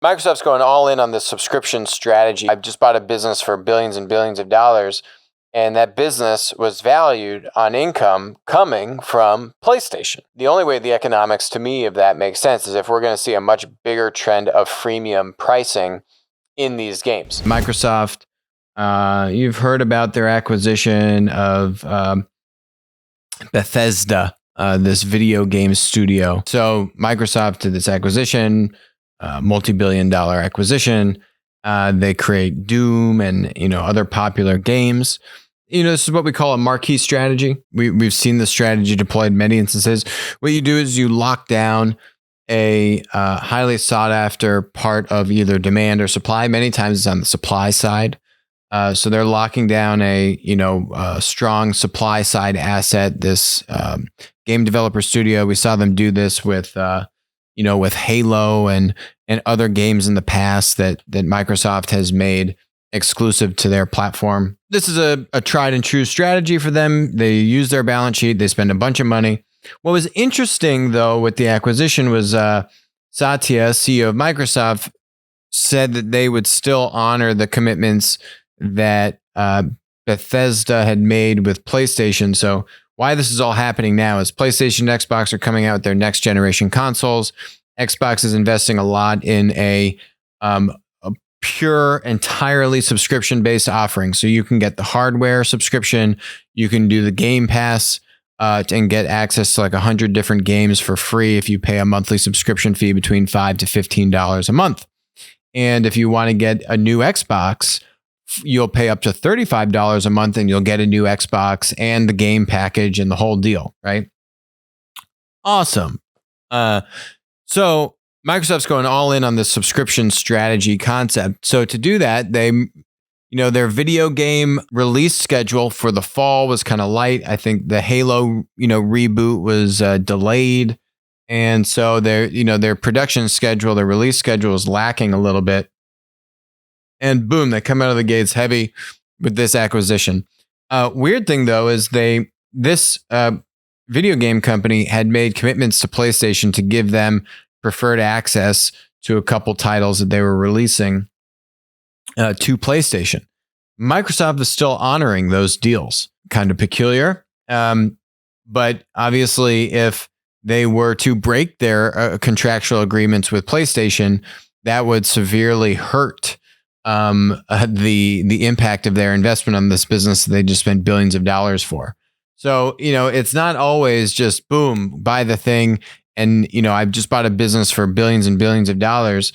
Microsoft's going all in on this subscription strategy. I've just bought a business for billions and billions of dollars, and that business was valued on income coming from PlayStation. The only way the economics to me of that makes sense is if we're going to see a much bigger trend of freemium pricing in these games. Microsoft, you've heard about their acquisition of Bethesda, this video game studio. So Microsoft did this acquisition, multi-billion-dollar acquisition. They create Doom and other popular games. This is what we call a marquee strategy. We've seen this strategy deployed in many instances. What you do is you lock down a highly sought after part of either demand or supply. Many times it's on the supply side. So they're locking down a strong supply side asset. This game developer studio. We saw them do this with with Halo and other games in the past that Microsoft has made exclusive to their platform. This is a tried and true strategy for them. They use their balance sheet. They spend a bunch of money. What was interesting, though, with the acquisition was Satya, CEO of Microsoft, said that they would still honor the commitments that Bethesda had made with PlayStation. So why this is all happening now is PlayStation and Xbox are coming out with their next generation consoles. Xbox is investing a lot in a pure, entirely subscription-based offering. So you can get the hardware subscription, you can do the Game Pass, and get access to like 100 different games for free if you pay a monthly subscription fee between $5 to $15 a month. And if you want to get a new Xbox, you'll pay up to $35 a month and you'll get a new Xbox and the game package and the whole deal, right? Awesome. So Microsoft's going all in on this subscription strategy concept. So to do that, they, their video game release schedule for the fall was kind of light. I think the Halo, reboot was delayed. And so their production schedule, their release schedule is lacking a little bit. And boom, they come out of the gates heavy with this acquisition. Weird thing, though, is this video game company had made commitments to PlayStation to give them preferred access to a couple titles that they were releasing to PlayStation. Microsoft is still honoring those deals. Kind of peculiar. But obviously, if they were to break their contractual agreements with PlayStation, that would severely hurt the impact of their investment on this business that they just spent billions of dollars for. So, it's not always just boom, buy the thing. And, I've just bought a business for billions and billions of dollars.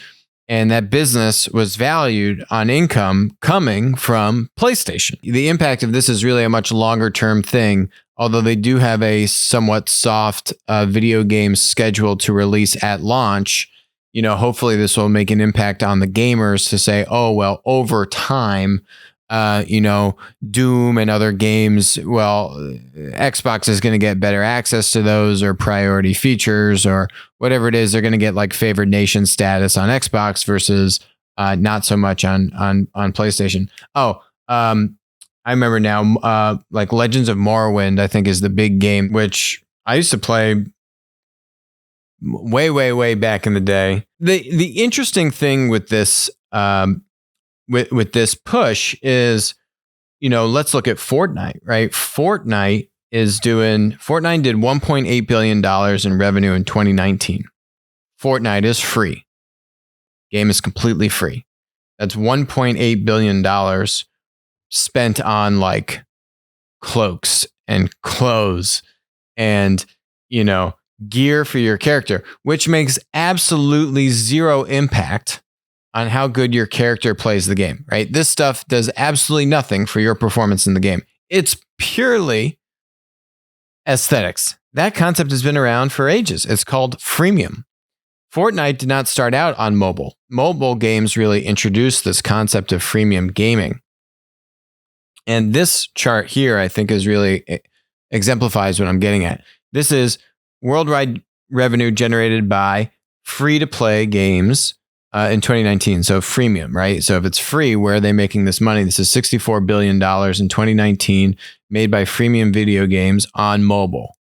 And that business was valued on income coming from PlayStation. The impact of this is really a much longer term thing, although they do have a somewhat soft video game schedule to release at launch. Hopefully this will make an impact on the gamers to say, oh, well, over time, Doom and other games, well, Xbox is going to get better access to those or priority features or whatever it is. They're going to get like favored nation status on Xbox versus not so much on PlayStation. Oh, I remember now, like Legends of Morrowind, I think is the big game, which I used to play way back in the day. The interesting thing with this with this push is, let's look at Fortnite, right? Fortnite did $1.8 billion in revenue in 2019. Fortnite is free. Game is completely free. That's $1.8 billion spent on like cloaks and clothes and, gear for your character, which makes absolutely zero impact on how good your character plays the game, right? This stuff does absolutely nothing for your performance in the game. It's purely aesthetics. That concept has been around for ages. It's called freemium. Fortnite did not start out on mobile. Mobile games really introduced this concept of freemium gaming. And this chart here, I think, is really exemplifies what I'm getting at. This is worldwide revenue generated by free-to-play games in 2019. So freemium, right? So if it's free, where are they making this money? This is $64 billion in 2019 made by freemium video games on mobile.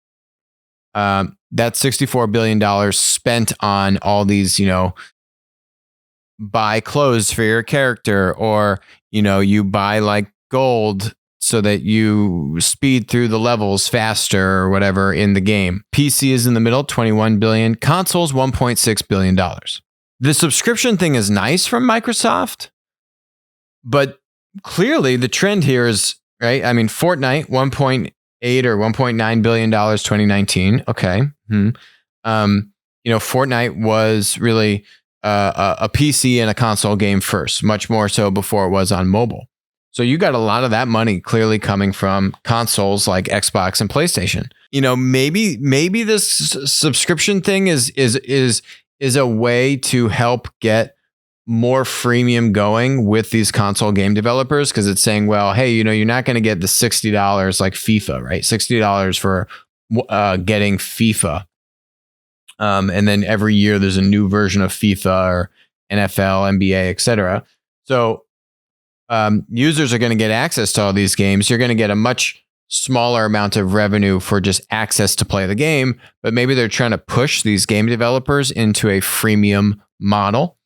That's $64 billion spent on all these, buy clothes for your character, or, you buy like gold so that you speed through the levels faster or whatever in the game. PC is in the middle, $21 billion. Consoles, $1.6 billion. The subscription thing is nice from Microsoft, but clearly the trend here is, right? I mean, Fortnite, $1.8 or $1.9 billion 2019. Okay. Fortnite was really a PC and a console game first, much more so before it was on mobile. So you got a lot of that money clearly coming from consoles like Xbox and PlayStation. Maybe this subscription thing is a way to help get more freemium going with these console game developers, because it's saying, well, hey, you're not going to get the $60 like FIFA, right? $60 for getting FIFA. And then every year there's a new version of FIFA or NFL, NBA, etc. So users are going to get access to all these games. You're going to get a much smaller amount of revenue for just access to play the game, but maybe they're trying to push these game developers into a freemium model.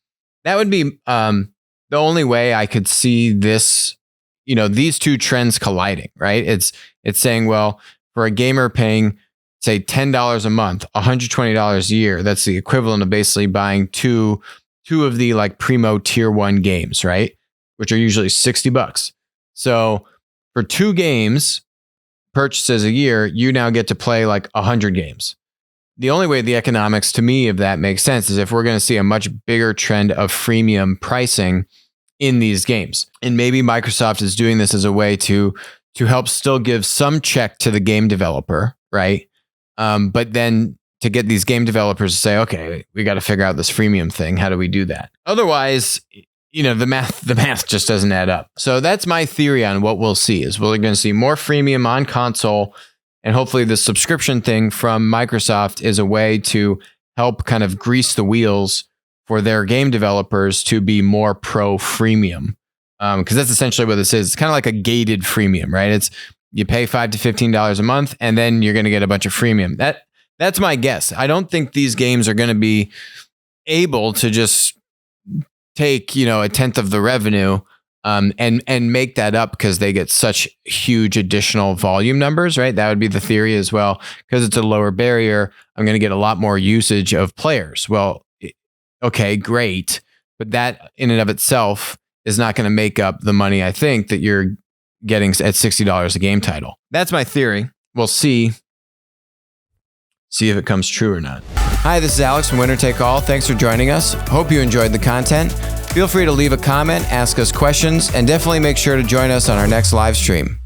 That would be the only way I could see this, these two trends colliding, right? It's saying, well, for a gamer paying, say, $10 a month, $120 a year, that's the equivalent of basically buying two of the like primo tier 1 games, right? Which are usually $60. So for 2 games purchases a year, you now get to play like 100 games. The only way the economics to me of that makes sense is if we're going to see a much bigger trend of freemium pricing in these games. And maybe Microsoft is doing this as a way to help still give some check to the game developer, right? But then to get these game developers to say, okay, we got to figure out this freemium thing. How do we do that? Otherwise, the math just doesn't add up. So that's my theory on what we'll see is we're going to see more freemium on console, and hopefully the subscription thing from Microsoft is a way to help kind of grease the wheels for their game developers to be more pro freemium. Because that's essentially what this is. It's kind of like a gated freemium, right? It's you pay $5 to $15 a month, and then you're going to get a bunch of freemium. That's my guess. I don't think these games are going to be able to just take, a tenth of the revenue and make that up because they get such huge additional volume numbers, right? That would be the theory as well. Because it's a lower barrier, I'm going to get a lot more usage of players. Well, okay, great. But that in and of itself is not going to make up the money, I think, that you're getting at $60 a game title. That's my theory. We'll see if it comes true or not. Hi, this is Alex from Winner Take All. Thanks for joining us. Hope you enjoyed the content. Feel free to leave a comment, ask us questions, and definitely make sure to join us on our next live stream.